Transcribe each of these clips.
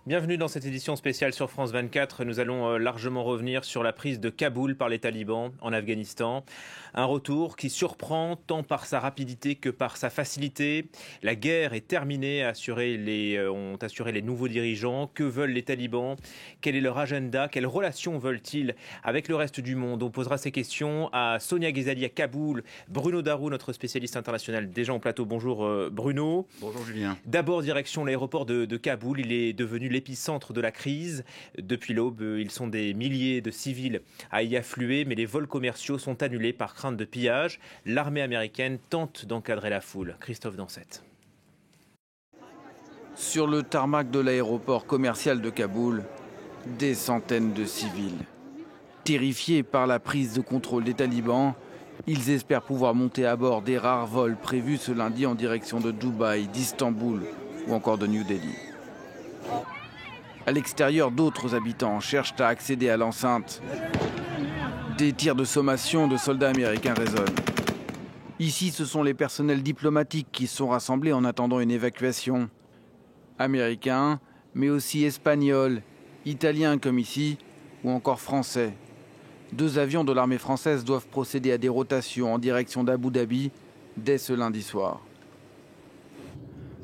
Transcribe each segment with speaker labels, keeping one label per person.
Speaker 1: Bienvenue dans cette édition spéciale sur France 24. Nous allons largement revenir sur la prise de Kaboul par les talibans en Afghanistan. Un retour qui surprend tant par sa rapidité que par sa facilité. La guerre est terminée, ont assuré les nouveaux dirigeants. Que veulent les talibans? Quel est leur agenda? Quelles relations veulent-ils avec le reste du monde? On posera ces questions à Sonia Ghezali à Kaboul, Bruno Darou, notre spécialiste international déjà en plateau. Bonjour Bruno.
Speaker 2: Bonjour Julien.
Speaker 1: D'abord direction l'aéroport de Kaboul. Il est devenu l'épicentre de la crise. Depuis l'aube, ils sont des milliers de civils à y affluer, mais les vols commerciaux sont annulés par crainte de pillage. L'armée américaine tente d'encadrer la foule. Christophe Dansette.
Speaker 3: Sur le tarmac de l'aéroport commercial de Kaboul, des centaines de civils. Terrifiés par la prise de contrôle des talibans, ils espèrent pouvoir monter à bord des rares vols prévus ce lundi en direction de Dubaï, d'Istanbul ou encore de New Delhi. À l'extérieur, d'autres habitants cherchent à accéder à l'enceinte. Des tirs de sommation de soldats américains résonnent. Ici, ce sont les personnels diplomatiques qui sont rassemblés en attendant une évacuation. Américains, mais aussi espagnols, italiens comme ici, ou encore français. 2 avions de l'armée française doivent procéder à des rotations en direction d'Abu Dhabi dès ce lundi soir.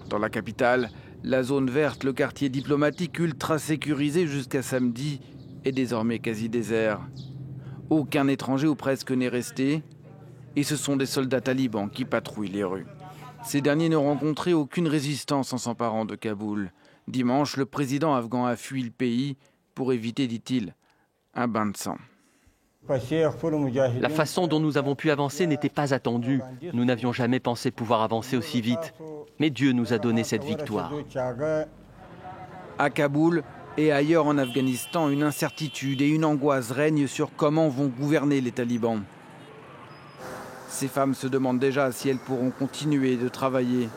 Speaker 3: Dans la capitale, la zone verte, le quartier diplomatique ultra sécurisé jusqu'à samedi, est désormais quasi désert. Aucun étranger ou presque n'est resté, et ce sont des soldats talibans qui patrouillent les rues. Ces derniers ne rencontraient aucune résistance en s'emparant de Kaboul. Dimanche, le président afghan a fui le pays pour éviter, dit-il, un bain de sang.
Speaker 4: La façon dont nous avons pu avancer n'était pas attendue. Nous n'avions jamais pensé pouvoir avancer aussi vite. Mais Dieu nous a donné cette victoire.
Speaker 3: À Kaboul et ailleurs en Afghanistan, une incertitude et une angoisse règnent sur comment vont gouverner les talibans. Ces femmes se demandent déjà si elles pourront continuer de travailler.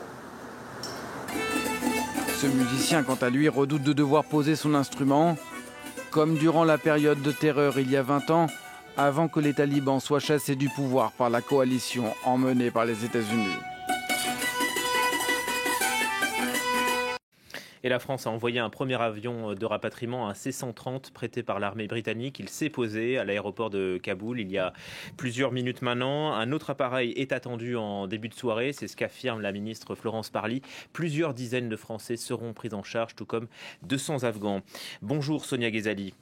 Speaker 3: Ce musicien, quant à lui, redoute de devoir poser son instrument, comme durant la période de terreur il y a 20 ans, avant que les talibans soient chassés du pouvoir par la coalition emmenée par les États-Unis.
Speaker 1: Et la France a envoyé un premier avion de rapatriement, un C-130 prêté par l'armée britannique. Il s'est posé à l'aéroport de Kaboul il y a plusieurs minutes maintenant. Un autre appareil est attendu en début de soirée, c'est ce qu'affirme la ministre Florence Parly. Plusieurs dizaines de Français seront pris en charge, tout comme 200 Afghans. Bonjour Sonia Ghezali,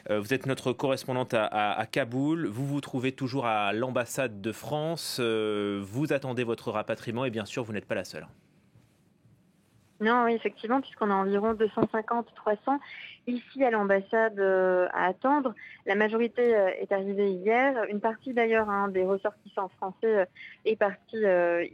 Speaker 1: vous êtes notre correspondante à Kaboul. Vous vous trouvez toujours à l'ambassade de France. Vous attendez votre rapatriement et bien sûr, vous n'êtes pas la seule.
Speaker 5: Non, oui, effectivement, puisqu'on a environ 250-300 ici à l'ambassade à attendre. La majorité est arrivée hier. Une partie d'ailleurs des ressortissants français est partie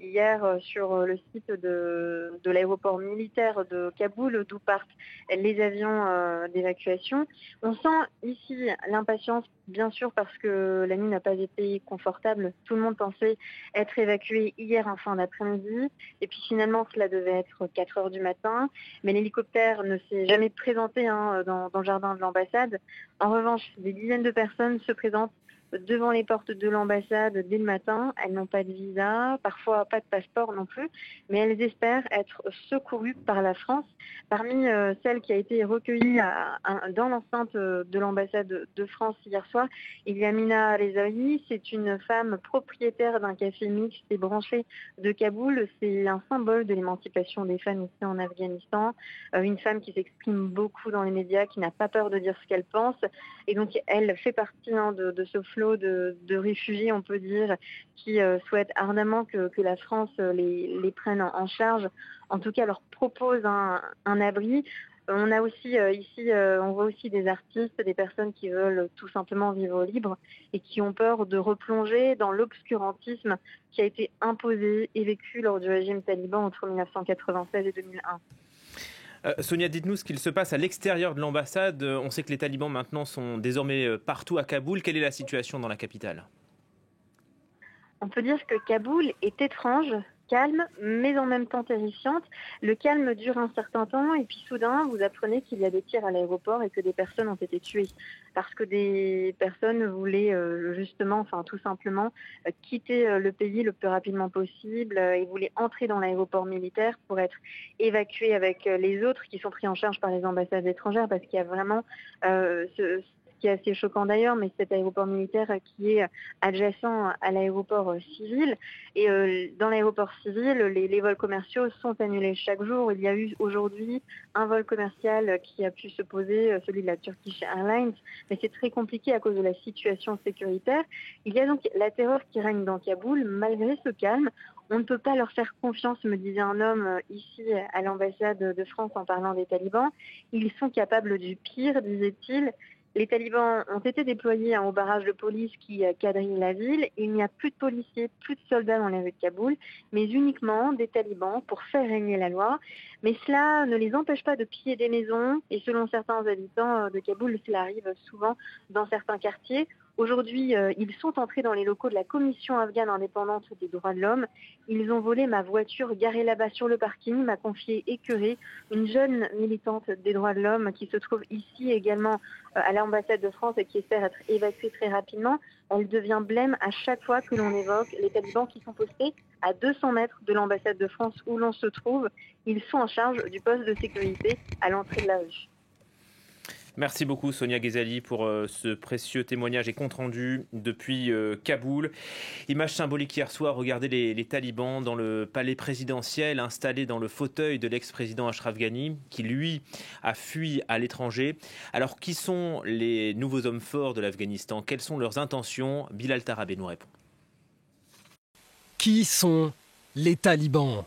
Speaker 5: hier sur le site de l'aéroport militaire de Kaboul, d'où partent les avions d'évacuation. On sent ici l'impatience, bien sûr, parce que la nuit n'a pas été confortable. Tout le monde pensait être évacué hier en fin d'après-midi. Et puis finalement, cela devait être 4 heures du matin. Mais l'hélicoptère ne s'est jamais présenté dans le jardin de l'ambassade. En revanche, des dizaines de personnes se présentent devant les portes de l'ambassade dès le matin. Elles n'ont pas de visa, parfois pas de passeport non plus, mais elles espèrent être secourues par la France. Parmi celles qui a été recueillie dans l'enceinte de l'ambassade de France hier soir, il y a Mina Rezaoui. C'est une femme propriétaire d'un café mixte et branché de Kaboul. C'est un symbole de l'émancipation des femmes ici en Afghanistan. Une femme qui s'exprime beaucoup dans les médias, qui n'a pas peur de dire ce qu'elle pense. Et donc elle fait partie de ce flot de réfugiés, on peut dire, qui souhaitent ardemment que la France les prenne en charge, en tout cas leur propose un abri. On a aussi ici, on voit aussi des artistes, des personnes qui veulent tout simplement vivre libre et qui ont peur de replonger dans l'obscurantisme qui a été imposé et vécu lors du régime taliban entre 1996 et 2001.
Speaker 1: Sonia, dites-nous ce qu'il se passe à l'extérieur de l'ambassade. On sait que les talibans maintenant sont désormais partout à Kaboul. Quelle est la situation dans la capitale ?
Speaker 5: On peut dire que Kaboul est étrange calme, mais en même temps terrifiante. Le calme dure un certain temps et puis soudain, vous apprenez qu'il y a des tirs à l'aéroport et que des personnes ont été tuées. Parce que des personnes voulaient tout simplement, quitter le pays le plus rapidement possible et voulaient entrer dans l'aéroport militaire pour être évacuées avec les autres qui sont pris en charge par les ambassades étrangères parce qu'il y a vraiment ce qui est assez choquant d'ailleurs, mais cet aéroport militaire qui est adjacent à l'aéroport civil. Et dans l'aéroport civil, les vols commerciaux sont annulés chaque jour. Il y a eu aujourd'hui un vol commercial qui a pu se poser, celui de la Turkish Airlines, mais c'est très compliqué à cause de la situation sécuritaire. Il y a donc la terreur qui règne dans Kaboul, malgré ce calme. On ne peut pas leur faire confiance, me disait un homme ici à l'ambassade de France en parlant des talibans. Ils sont capables du pire, disait-il. Les talibans ont été déployés au barrage de police qui quadrille la ville. Il n'y a plus de policiers, plus de soldats dans les rues de Kaboul, mais uniquement des talibans pour faire régner la loi. Mais cela ne les empêche pas de piller des maisons. Et selon certains habitants de Kaboul, cela arrive souvent dans certains quartiers. Aujourd'hui, ils sont entrés dans les locaux de la Commission afghane indépendante des droits de l'homme. Ils ont volé ma voiture garée là-bas sur le parking, m'a confié Écœuré, une jeune militante des droits de l'homme qui se trouve ici également à l'ambassade de France et qui espère être évacuée très rapidement. Elle devient blême à chaque fois que l'on évoque les talibans qui sont postés à 200 mètres de l'ambassade de France où l'on se trouve. Ils sont en charge du poste de sécurité à l'entrée de la rue.
Speaker 1: Merci beaucoup Sonia Ghezali pour ce précieux témoignage et compte-rendu depuis Kaboul. Image symbolique hier soir, regardez les talibans dans le palais présidentiel installés dans le fauteuil de l'ex-président Ashraf Ghani qui lui a fui à l'étranger. Alors qui sont les nouveaux hommes forts de l'Afghanistan? Quelles sont leurs intentions? Bilal Tarabé nous répond.
Speaker 2: Qui sont les talibans?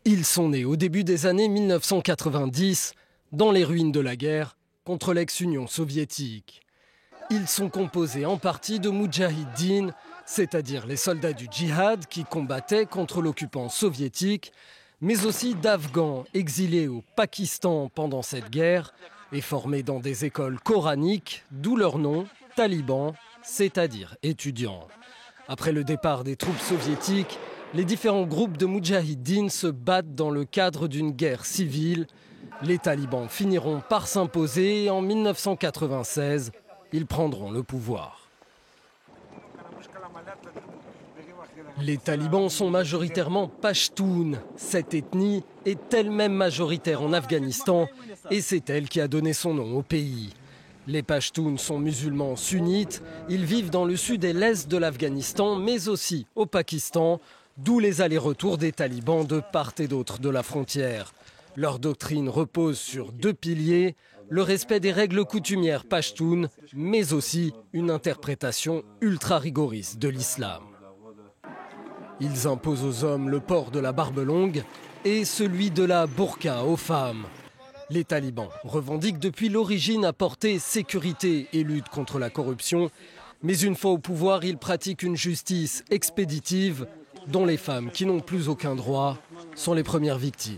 Speaker 2: Ils sont nés au début des années 1990 dans les ruines de la guerre contre l'ex-Union soviétique. Ils sont composés en partie de moudjahidines, c'est-à-dire les soldats du djihad qui combattaient contre l'occupant soviétique, mais aussi d'Afghans exilés au Pakistan pendant cette guerre et formés dans des écoles coraniques, d'où leur nom, talibans, c'est-à-dire étudiants. Après le départ des troupes soviétiques, les différents groupes de moudjahidines se battent dans le cadre d'une guerre civile. Les talibans finiront par s'imposer et en 1996, ils prendront le pouvoir. Les talibans sont majoritairement pachtoun. Cette ethnie est elle-même majoritaire en Afghanistan et c'est elle qui a donné son nom au pays. Les Pashtuns sont musulmans sunnites. Ils vivent dans le sud et l'est de l'Afghanistan, mais aussi au Pakistan, d'où les allers-retours des talibans de part et d'autre de la frontière. Leur doctrine repose sur deux piliers, le respect des règles coutumières pashtunes, mais aussi une interprétation ultra-rigoriste de l'islam. Ils imposent aux hommes le port de la barbe longue et celui de la burqa aux femmes. Les talibans revendiquent depuis l'origine apporter sécurité et lutte contre la corruption, mais une fois au pouvoir, ils pratiquent une justice expéditive dont les femmes qui n'ont plus aucun droit sont les premières victimes.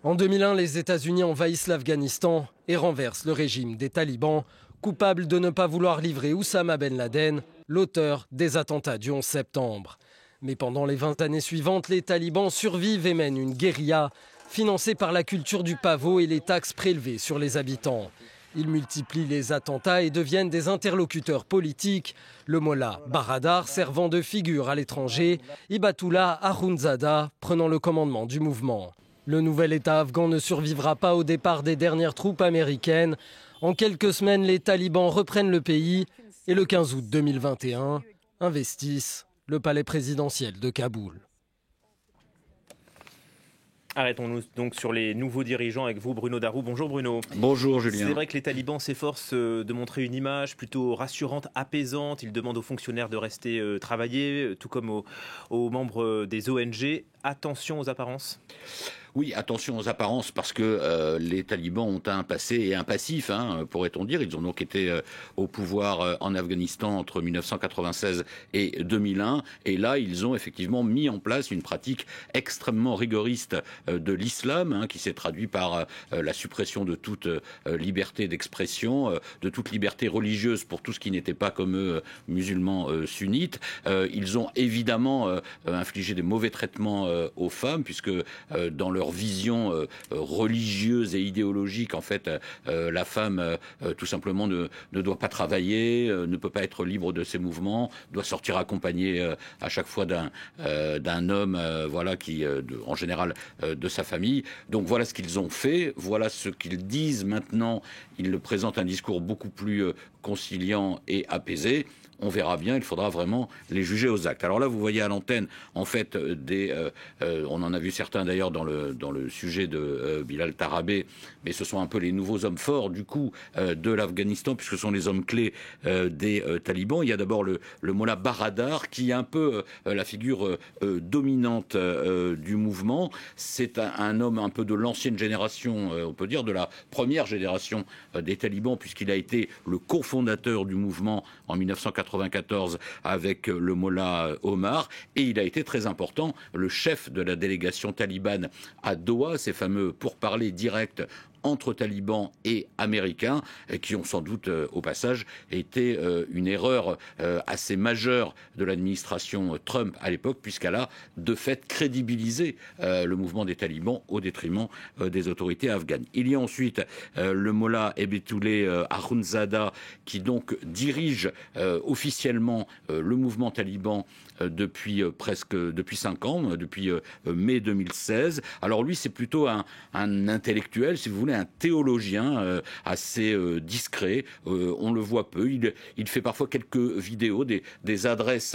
Speaker 2: En 2001, les États-Unis envahissent l'Afghanistan et renversent le régime des talibans, coupables de ne pas vouloir livrer Oussama Ben Laden, l'auteur des attentats du 11 septembre. Mais pendant les 20 années suivantes, les talibans survivent et mènent une guérilla financée par la culture du pavot et les taxes prélevées sur les habitants. Ils multiplient les attentats et deviennent des interlocuteurs politiques. Le mollah Baradar servant de figure à l'étranger, Hibatullah Akhundzada prenant le commandement du mouvement. Le nouvel État afghan ne survivra pas au départ des dernières troupes américaines. En quelques semaines, les talibans reprennent le pays et le 15 août 2021 investissent le palais présidentiel de Kaboul.
Speaker 1: Arrêtons-nous donc sur les nouveaux dirigeants avec vous, Bruno Darroux. Bonjour Bruno.
Speaker 6: Bonjour Julien.
Speaker 1: C'est vrai que les talibans s'efforcent de montrer une image plutôt rassurante, apaisante. Ils demandent aux fonctionnaires de rester travailler, tout comme aux membres des ONG. attention aux apparences ?
Speaker 6: Oui, attention aux apparences, parce que les talibans ont un passé et un passif, pourrait-on dire. Ils ont donc été au pouvoir en Afghanistan entre 1996 et 2001. Et là, ils ont effectivement mis en place une pratique extrêmement rigoriste de l'islam, qui s'est traduit par la suppression de toute liberté d'expression, de toute liberté religieuse pour tout ce qui n'était pas comme eux, musulmans sunnites. Ils ont évidemment infligé des mauvais traitements aux femmes, puisque dans leur vision religieuse et idéologique, en fait, la femme tout simplement ne doit pas travailler, ne peut pas être libre de ses mouvements, doit sortir accompagnée à chaque fois d'un homme, en général de sa famille. Donc voilà ce qu'ils ont fait, voilà ce qu'ils disent maintenant. Ils présentent un discours beaucoup plus conciliant et apaisé. On verra bien, il faudra vraiment les juger aux actes. Alors là, vous voyez à l'antenne, en fait, on en a vu certains d'ailleurs dans le sujet de Bilal Tarabé, mais ce sont un peu les nouveaux hommes forts, du coup, de l'Afghanistan, puisque ce sont les hommes clés des talibans. Il y a d'abord le Mollah Baradar, qui est un peu la figure dominante du mouvement. C'est un homme un peu de l'ancienne génération, on peut dire de la première génération des talibans, puisqu'il a été le cofondateur du mouvement en 1994 avec le Mollah Omar, et il a été très important, le chef de la délégation talibane à Doha, ces fameux pourparlers directs entre talibans et américains, qui ont sans doute, au passage, été une erreur assez majeure de l'administration Trump à l'époque, puisqu'elle a, de fait, crédibilisé le mouvement des talibans au détriment des autorités afghanes. Il y a ensuite le Mollah Hebetouleh Akhundzada, qui donc dirige officiellement le mouvement taliban depuis 5 ans, depuis mai 2016. Alors lui, c'est plutôt un intellectuel, si vous voulez, un théologien assez discret. On le voit peu. Il fait parfois quelques vidéos, des adresses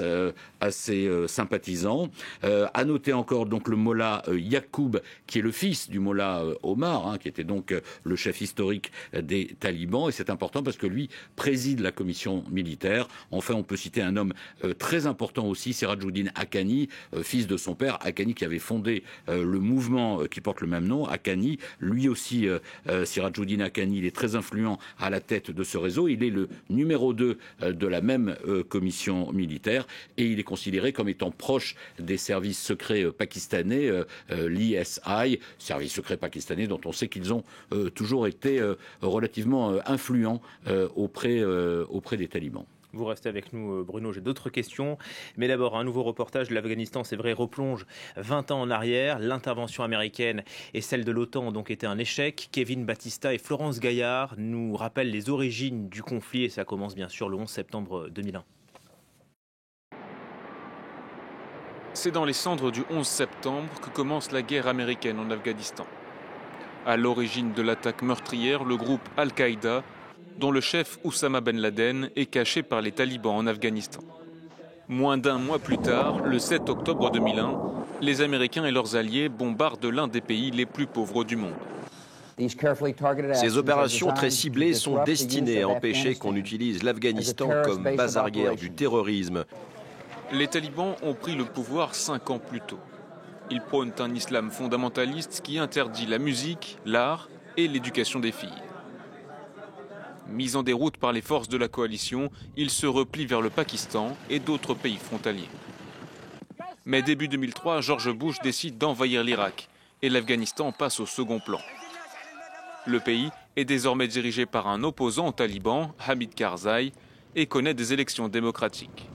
Speaker 6: assez sympathisants. À noter encore donc le Mollah Yacoub, qui est le fils du Mollah Omar, qui était donc le chef historique des talibans. Et c'est important parce que lui préside la commission militaire. Enfin, on peut citer un homme très important aussi, Sirajuddin Haqqani, fils de son père, Haqqani, qui avait fondé le mouvement qui porte le même nom, Haqqani. Lui aussi, Sirajuddin Haqqani, il est très influent à la tête de ce réseau. Il est le numéro 2 de la même commission militaire, et il est considéré comme étant proche des services secrets pakistanais, l'ISI, services secrets pakistanais dont on sait qu'ils ont toujours été relativement influents auprès des talibans.
Speaker 1: Vous restez avec nous, Bruno, j'ai d'autres questions. Mais d'abord, un nouveau reportage de l'Afghanistan, c'est vrai, replonge 20 ans en arrière. L'intervention américaine et celle de l'OTAN ont donc été un échec. Kevin Battista et Florence Gaillard nous rappellent les origines du conflit, et ça commence bien sûr le 11 septembre 2001.
Speaker 7: C'est dans les cendres du 11 septembre que commence la guerre américaine en Afghanistan. À l'origine de l'attaque meurtrière, le groupe Al-Qaïda, dont le chef Oussama Ben Laden est caché par les talibans en Afghanistan. Moins d'un mois plus tard, le 7 octobre 2001, les Américains et leurs alliés bombardent l'un des pays les plus pauvres du monde.
Speaker 8: Ces opérations très ciblées sont destinées à empêcher qu'on utilise l'Afghanistan comme base arrière du terrorisme.
Speaker 7: Les talibans ont pris le pouvoir 5 ans plus tôt. Ils prônent un islam fondamentaliste qui interdit la musique, l'art et l'éducation des filles. Mis en déroute par les forces de la coalition, ils se replient vers le Pakistan et d'autres pays frontaliers. Mais début 2003, George Bush décide d'envahir l'Irak et l'Afghanistan passe au second plan. Le pays est désormais dirigé par un opposant aux talibans, Hamid Karzai, et connaît des élections démocratiques.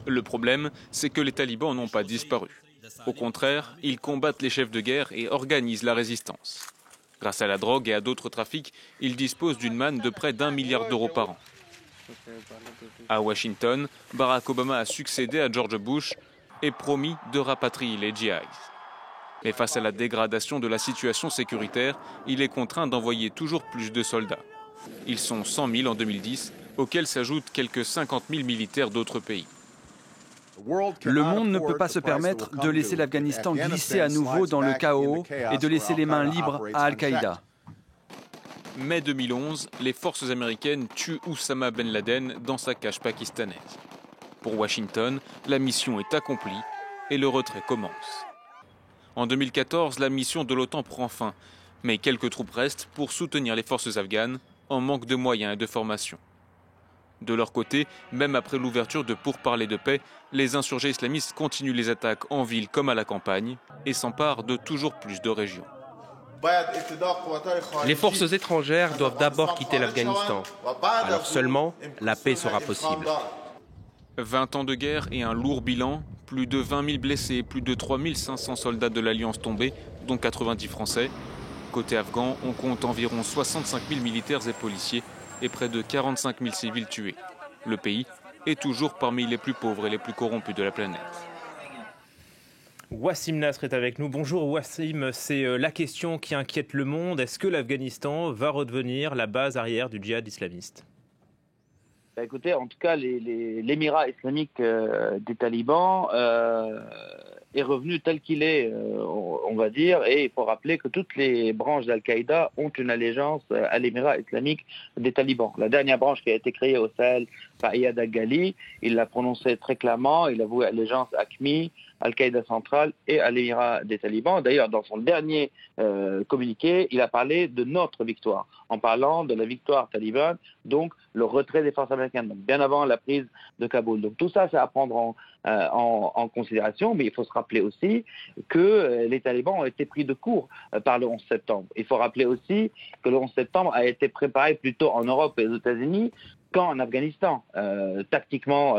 Speaker 7: Le problème, c'est que les talibans n'ont pas disparu. Au contraire, ils combattent les chefs de guerre et organisent la résistance. Grâce à la drogue et à d'autres trafics, ils disposent d'une manne de près d'1 milliard d'euros par an. À Washington, Barack Obama a succédé à George Bush et promis de rapatrier les GIs. Mais face à la dégradation de la situation sécuritaire, il est contraint d'envoyer toujours plus de soldats. Ils sont 100 000 en 2010, auxquels s'ajoutent quelques 50 000 militaires d'autres pays.
Speaker 9: Le monde ne peut pas se permettre de laisser l'Afghanistan glisser à nouveau dans le chaos et de laisser les mains libres à Al-Qaïda.
Speaker 7: Mai 2011, les forces américaines tuent Oussama Ben Laden dans sa cage pakistanaise. Pour Washington, la mission est accomplie et le retrait commence. En 2014, la mission de l'OTAN prend fin, mais quelques troupes restent pour soutenir les forces afghanes en manque de moyens et de formation. De leur côté, même après l'ouverture de pourparlers de paix, les insurgés islamistes continuent les attaques en ville comme à la campagne et s'emparent de toujours plus de régions.
Speaker 10: Les forces étrangères doivent d'abord quitter l'Afghanistan. Alors seulement, la paix sera possible.
Speaker 7: 20 ans de guerre et un lourd bilan, plus de 20 000 blessés et plus de 3 500 soldats de l'Alliance tombés, dont 90 Français. Côté afghan, on compte environ 65 000 militaires et policiers et près de 45 000 civils tués. Le pays est toujours parmi les plus pauvres et les plus corrompus de la planète.
Speaker 1: Wassim Nasr est avec nous. Bonjour Wassim, c'est la question qui inquiète le monde. Est-ce que l'Afghanistan va redevenir la base arrière du djihad islamiste ?
Speaker 11: Écoutez, en tout cas, l'émirat islamique des talibans est revenu tel qu'il est, on va dire, et il faut rappeler que toutes les branches d'Al-Qaïda ont une allégeance à l'émirat islamique des talibans. La dernière branche qui a été créée au Sahel par Iyad al-Ghali, il l'a prononcé très clairement, il a voué allégeance à AQMI, Al-Qaïda centrale et à l'émirat des talibans. D'ailleurs, dans son dernier communiqué, il a parlé de notre victoire, en parlant de la victoire talibane, donc le retrait des forces américaines, donc bien avant la prise de Kaboul. Donc tout ça, c'est à prendre en considération, mais il faut se rappeler aussi que les talibans ont été pris de court par le 11 septembre. Il faut rappeler aussi que le 11 septembre a été préparé plutôt en Europe et aux États-Unis qu'en Afghanistan, tactiquement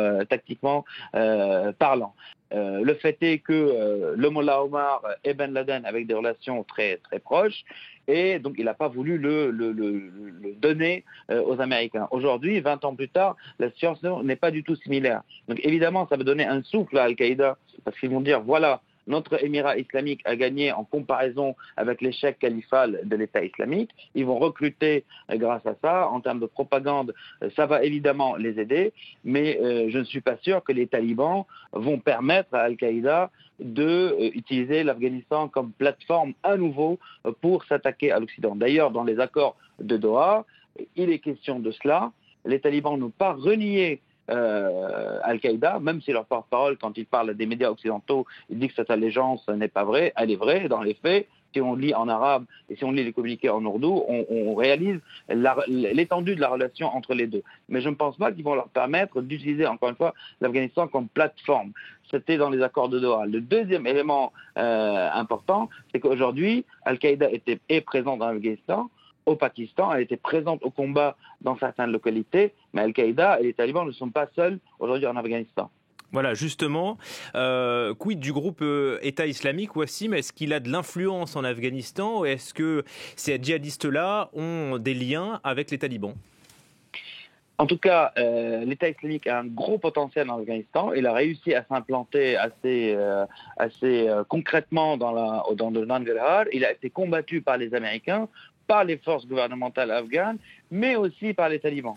Speaker 11: parlant. Le fait est que le Mollah Omar et Ben Laden avaient des relations très, très proches et donc il n'a pas voulu le donner aux Américains. Aujourd'hui, 20 ans plus tard, la situation n'est pas du tout similaire. Donc évidemment, ça va donner un souffle à Al-Qaïda parce qu'ils vont dire voilà, notre émirat islamique a gagné en comparaison avec l'échec califal de l'État islamique. Ils vont recruter grâce à ça. En termes de propagande, ça va évidemment les aider. Mais je ne suis pas sûr que les talibans vont permettre à Al-Qaïda d'utiliser l'Afghanistan comme plateforme à nouveau pour s'attaquer à l'Occident. D'ailleurs, dans les accords de Doha, il est question de cela. Les talibans n'ont pas renié Al-Qaïda, même si leur porte-parole, quand ils parlent des médias occidentaux, il dit que cette allégeance n'est pas vraie, elle est vraie dans les faits. Si on lit en arabe et si on lit les communiqués en ourdou, on réalise l'étendue de la relation entre les deux. Mais je ne pense pas qu'ils vont leur permettre d'utiliser, encore une fois, l'Afghanistan comme plateforme. C'était dans les accords de Doha. Le deuxième élément important, c'est qu'aujourd'hui, Al-Qaïda est présent dans l'Afghanistan. Au Pakistan, elle était présente au combat dans certaines localités, mais Al-Qaïda et les talibans ne sont pas seuls aujourd'hui en Afghanistan.
Speaker 1: Voilà, justement, quid du groupe État islamique, Wassim? Est-ce qu'il a de l'influence en Afghanistan ou est-ce que ces djihadistes-là ont des liens avec les talibans?
Speaker 11: En tout cas, l'État islamique a un gros potentiel en Afghanistan. Il a réussi à s'implanter assez concrètement dans le Nangarhar. Il a été combattu par les Américains, par les forces gouvernementales afghanes, mais aussi par les talibans.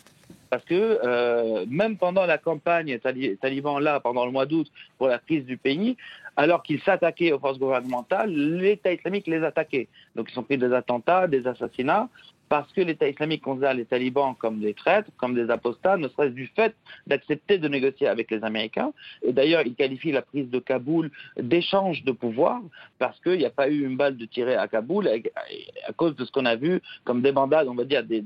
Speaker 11: Parce que même pendant la campagne taliban, là, pendant le mois d'août, pour la crise du pays, alors qu'ils s'attaquaient aux forces gouvernementales, l'État islamique les attaquait. Donc ils ont pris des attentats, des assassinats, parce que l'État islamique considère les talibans comme des traîtres, comme des apostats, ne serait-ce du fait d'accepter de négocier avec les Américains. Et d'ailleurs, il qualifie la prise de Kaboul d'échange de pouvoir, parce qu'il n'y a pas eu une balle de tirée à Kaboul, à cause de ce qu'on a vu comme débandade, on va dire, des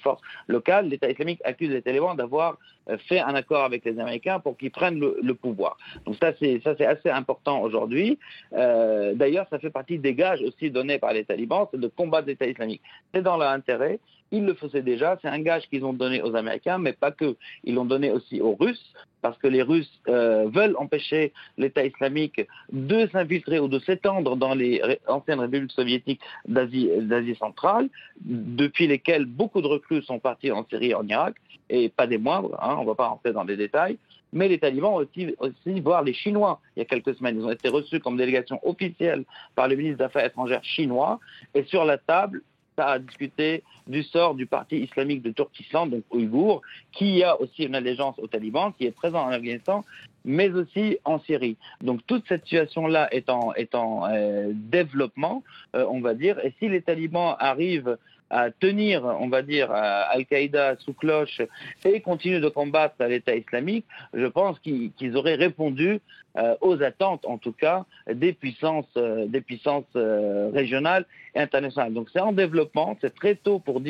Speaker 11: forces locales. L'État islamique accuse les talibans d'avoir fait un accord avec les Américains pour qu'ils prennent le pouvoir. Donc ça c'est assez important aujourd'hui. D'ailleurs, ça fait partie des gages aussi donnés par les talibans, c'est de combattre l'État islamique. C'est dans leur intérêt. Ils le faisaient déjà, c'est un gage qu'ils ont donné aux Américains, mais pas que. Ils l'ont donné aussi aux Russes, parce que les Russes veulent empêcher l'État islamique de s'infiltrer ou de s'étendre dans les anciennes républiques soviétiques d'Asie centrale, depuis lesquelles beaucoup de recrues sont partis en Syrie et en Irak, et pas des moindres, on ne va pas rentrer dans les détails. Mais les talibans aussi, voire les Chinois, il y a quelques semaines, ils ont été reçus comme délégation officielle par le ministre des Affaires étrangères chinois, et sur la table, ça a discuté du sort du parti islamique de Turkistan, donc ouïghour, qui a aussi une allégeance aux talibans, qui est présent en Afghanistan mais aussi en Syrie. Donc toute cette situation-là est en développement, on va dire, et si les talibans arrivent à tenir, on va dire, Al-Qaïda sous cloche et continuer de combattre l'État islamique, je pense qu'ils auraient répondu aux attentes, en tout cas, des puissances régionales et internationales. Donc c'est en développement, c'est très tôt pour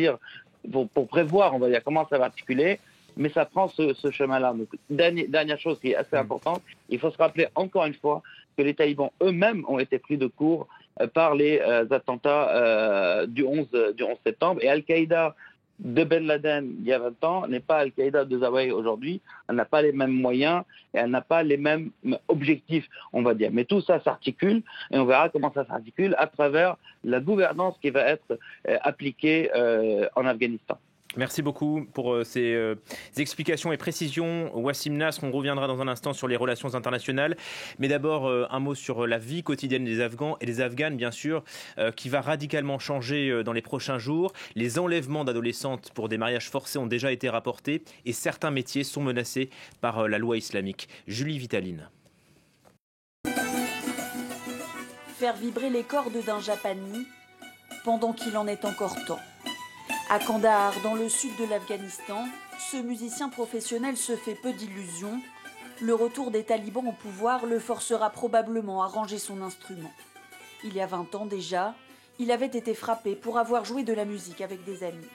Speaker 11: prévoir, on va dire, comment ça va articuler, mais ça prend ce chemin-là. Donc, dernière chose qui est assez importante, il faut se rappeler encore une fois que les talibans eux-mêmes ont été pris de court par les attentats du 11 septembre. Et Al-Qaïda de Ben Laden il y a 20 ans n'est pas Al-Qaïda de Zawahiri aujourd'hui. Elle n'a pas les mêmes moyens et elle n'a pas les mêmes objectifs, on va dire. Mais tout ça s'articule et on verra comment ça s'articule à travers la gouvernance qui va être appliquée en Afghanistan.
Speaker 1: Merci beaucoup pour ces explications et précisions. Wassim Nasr, on reviendra dans un instant sur les relations internationales. Mais d'abord, un mot sur la vie quotidienne des Afghans et des Afghanes, bien sûr, qui va radicalement changer dans les prochains jours. Les enlèvements d'adolescentes pour des mariages forcés ont déjà été rapportés et certains métiers sont menacés par la loi islamique. Julie Vitaline.
Speaker 12: Faire vibrer les cordes d'un Japani pendant qu'il en est encore temps. À Kandahar, dans le sud de l'Afghanistan, ce musicien professionnel se fait peu d'illusions. Le retour des talibans au pouvoir le forcera probablement à ranger son instrument. Il y a 20 ans déjà, il avait été frappé pour avoir joué de la musique avec des amis.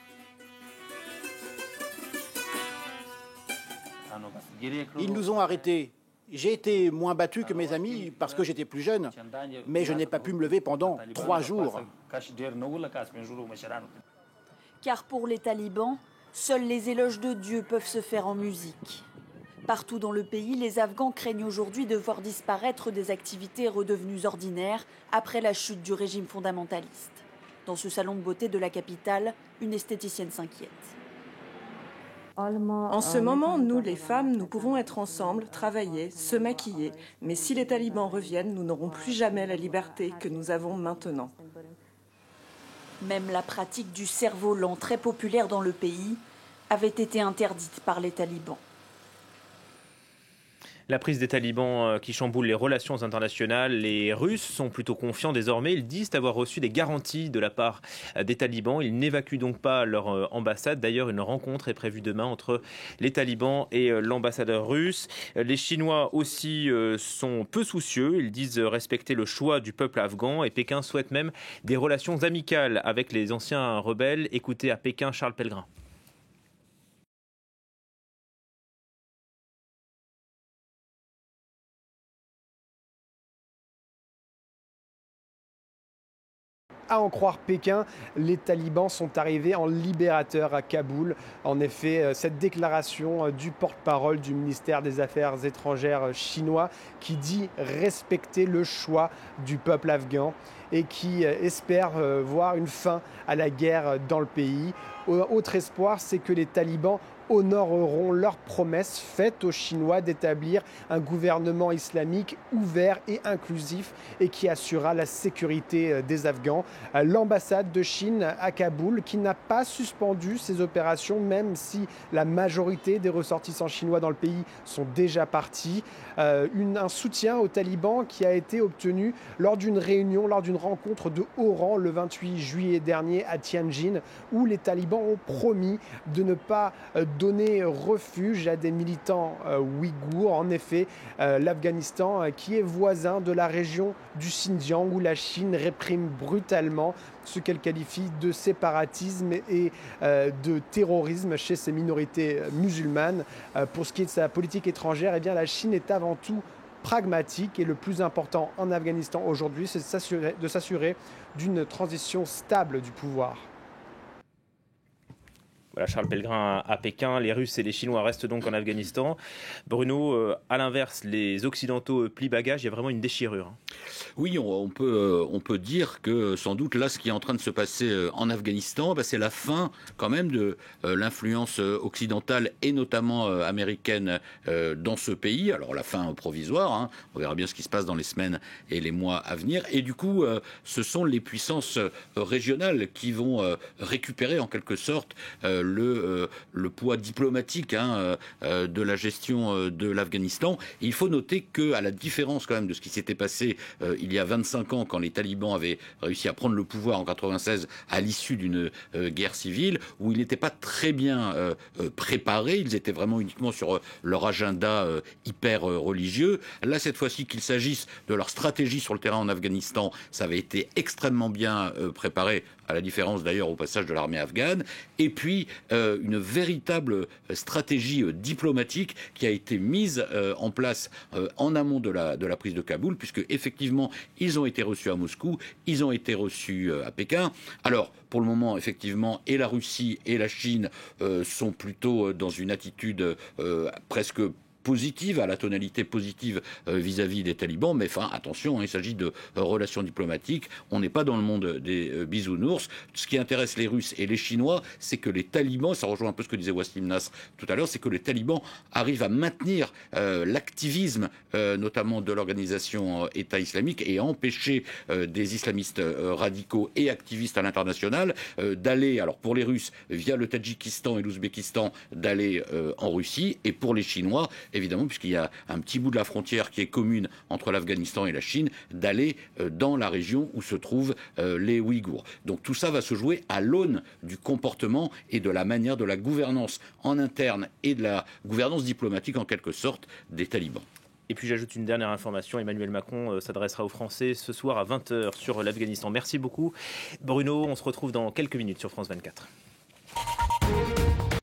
Speaker 13: Ils nous ont arrêtés. J'ai été moins battu que mes amis parce que j'étais plus jeune, mais je n'ai pas pu me lever pendant 3 jours.
Speaker 12: Car pour les talibans, seuls les éloges de Dieu peuvent se faire en musique. Partout dans le pays, les Afghans craignent aujourd'hui de voir disparaître des activités redevenues ordinaires après la chute du régime fondamentaliste. Dans ce salon de beauté de la capitale, une esthéticienne s'inquiète.
Speaker 14: En ce moment, nous, les femmes, nous pouvons être ensemble, travailler, se maquiller. Mais si les talibans reviennent, nous n'aurons plus jamais la liberté que nous avons maintenant.
Speaker 12: Même la pratique du cerf-volant, très populaire dans le pays, avait été interdite par les talibans.
Speaker 1: La prise des talibans qui chamboule les relations internationales. Les Russes sont plutôt confiants désormais. Ils disent avoir reçu des garanties de la part des talibans. Ils n'évacuent donc pas leur ambassade. D'ailleurs, une rencontre est prévue demain entre les talibans et l'ambassadeur russe. Les Chinois aussi sont peu soucieux. Ils disent respecter le choix du peuple afghan et Pékin souhaite même des relations amicales avec les anciens rebelles. Écoutez à Pékin Charles Pellegrin.
Speaker 15: À en croire Pékin, les talibans sont arrivés en libérateurs à Kaboul. En effet, cette déclaration du porte-parole du ministère des Affaires étrangères chinois qui dit respecter le choix du peuple afghan et qui espère voir une fin à la guerre dans le pays. Autre espoir, c'est que les talibans honoreront leur promesse faite aux Chinois d'établir un gouvernement islamique ouvert et inclusif et qui assurera la sécurité des Afghans. L'ambassade de Chine à Kaboul qui n'a pas suspendu ses opérations même si la majorité des ressortissants chinois dans le pays sont déjà partis. Un soutien aux talibans qui a été obtenu lors d'une réunion, lors d'une rencontre de haut rang le 28 juillet dernier à Tianjin où les talibans ont promis de ne pas donner refuge à des militants ouïghours. En effet, l'Afghanistan qui est voisin de la région du Xinjiang où la Chine réprime brutalement ce qu'elle qualifie de séparatisme et de terrorisme chez ces minorités musulmanes. Pour ce qui est de sa politique étrangère, eh bien, la Chine est avant tout pragmatique et le plus important en Afghanistan aujourd'hui, c'est de s'assurer d'une transition stable du pouvoir.
Speaker 1: Voilà, Charles Pellegrin à Pékin. Les Russes et les Chinois restent donc en Afghanistan. Bruno, à l'inverse, les Occidentaux plient bagages. Il y a vraiment une déchirure.
Speaker 6: Oui, on peut dire que sans doute là, ce qui est en train de se passer en Afghanistan, c'est la fin quand même de l'influence occidentale et notamment américaine dans ce pays. Alors la fin provisoire, hein. On verra bien ce qui se passe dans les semaines et les mois à venir. Et du coup, ce sont les puissances régionales qui vont récupérer en quelque sorte le poids diplomatique de la gestion de l'Afghanistan. Et il faut noter qu'à la différence quand même de ce qui s'était passé il y a 25 ans, quand les talibans avaient réussi à prendre le pouvoir en 96 à l'issue d'une guerre civile, où ils n'étaient pas très bien préparés, ils étaient vraiment uniquement sur leur agenda hyper religieux. Là, cette fois-ci, qu'il s'agisse de leur stratégie sur le terrain en Afghanistan, ça avait été extrêmement bien préparé, à la différence d'ailleurs au passage de l'armée afghane, et puis une véritable stratégie diplomatique qui a été mise en place en amont de la prise de Kaboul, puisque effectivement ils ont été reçus à Moscou, ils ont été reçus à Pékin. Alors pour le moment, effectivement, et la Russie et la Chine sont plutôt dans une attitude presque positive, à la tonalité positive vis-à-vis des talibans, mais enfin attention, il s'agit de relations diplomatiques, on n'est pas dans le monde des bisounours. Ce qui intéresse les Russes et les Chinois, c'est que les talibans, ça rejoint un peu ce que disait Wassim Nasr tout à l'heure, c'est que les talibans arrivent à maintenir l'activisme notamment de l'organisation État islamique et à empêcher des islamistes radicaux et activistes à l'international d'aller, alors pour les Russes, via le Tadjikistan et l'Ouzbékistan, d'aller en Russie, et pour les Chinois, évidemment, puisqu'il y a un petit bout de la frontière qui est commune entre l'Afghanistan et la Chine, d'aller dans la région où se trouvent les Ouïghours. Donc tout ça va se jouer à l'aune du comportement et de la manière de la gouvernance en interne et de la gouvernance diplomatique en quelque sorte des talibans.
Speaker 1: Et puis j'ajoute une dernière information, Emmanuel Macron s'adressera aux Français ce soir à 20h sur l'Afghanistan. Merci beaucoup Bruno, on se retrouve dans quelques minutes sur France 24.